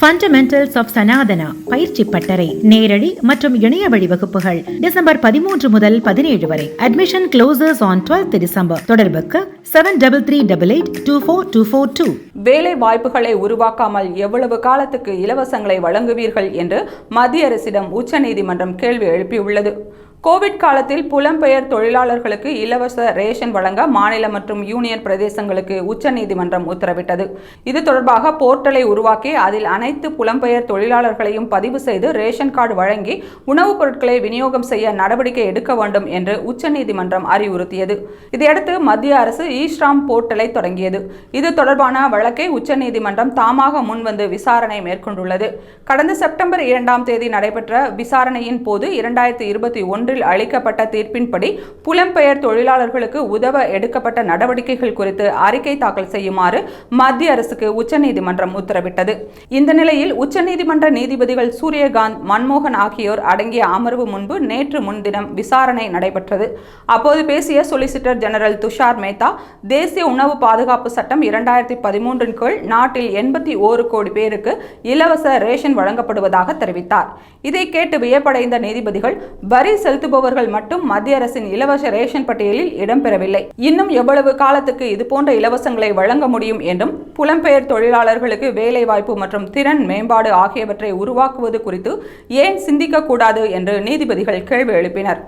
Fundamentals of Sanatana பயிற்சி பட்டறை நேரடி மற்றும் இணைய வழி வகுப்புகள் டிசம்பர் 13 முதல் 17 வரை. Admission closes on 12th December. தொடர்புக்கு 7338824242. வேலை வாய்ப்புகளை உருவாக்காமல் எவ்வளவு காலத்துக்கு இலவசங்களை வழங்குவீர்கள் என்று மத்திய அரசிடம் உச்சநீதிமன்றம் கேள்வி எழுப்பியுள்ளது. கோவிட் காலத்தில் புலம்பெயர் தொழிலாளர்களுக்கு இலவச ரேஷன் வழங்க மாநில மற்றும் யூனியன் பிரதேசங்களுக்கு உச்சநீதிமன்றம் உத்தரவிட்டது. இது தொடர்பாக போர்ட்டலை உருவாக்கி அதில் அனைத்து புலம்பெயர் தொழிலாளர்களையும் பதிவு செய்து ரேஷன் கார்டு வழங்கி உணவுப் பொருட்களை விநியோகம் செய்ய நடவடிக்கை எடுக்க வேண்டும் என்று உச்சநீதிமன்றம் அறிவுறுத்தியது. இதையடுத்து மத்திய அரசு ஈஸ்ராம் போர்ட்டலை தொடங்கியது. இது தொடர்பான வழக்கை உச்சநீதிமன்றம் தாமாக முன்வந்து விசாரணை மேற்கொண்டுள்ளது. கடந்த செப்டம்பர் 2ஆம் தேதி நடைபெற்ற விசாரணையின் போது 2021 அளிக்கப்பட்ட தீர்ப்பின்படி புலம்பெயர் தொழிலாளர்களுக்கு உதவ எடுக்கப்பட்ட நடவடிக்கைகள் குறித்து அறிக்கை தாக்கல் செய்யுமாறு மத்திய அரசுக்கு உச்சநீதிமன்றம் உத்தரவிட்டது. இந்த நிலையில் உச்சநீதிமன்ற நீதிபதிகள் சூரியகாந்த், மன்மோகன் ஆகியோர் அடங்கிய அமர்வு முன்பு நேற்று முன்தினம் விசாரணை நடைபெற்றது. அப்போது பேசிய சொலிசிட்டர் ஜெனரல் துஷார் மேத்தா, தேசிய உணவு பாதுகாப்பு சட்டம் 2013 கீழ் நாட்டில் 81 கோடி பேருக்கு இலவச ரேஷன் வழங்கப்படுவதாக தெரிவித்தார். இதை கேட்டு வியப்படைந்த நீதிபதிகள், வரி செலுத்துபவர்கள் மட்டும் மத்திய அரசின் இலவச ரேஷன் பட்டியலில் இடம்பெறவில்லை, இன்னும் எவ்வளவு காலத்துக்கு இதுபோன்ற இலவசங்களை வழங்க முடியும் என்றும், புலம்பெயர் தொழிலாளர்களுக்கு வேலை வாய்ப்பு மற்றும் திறன் மேம்பாடு ஆகியவற்றை உருவாக்குவது குறித்து ஏன் சிந்திக்க கூடாது என்று நீதிபதிகள் கேள்வி எழுப்பினர்.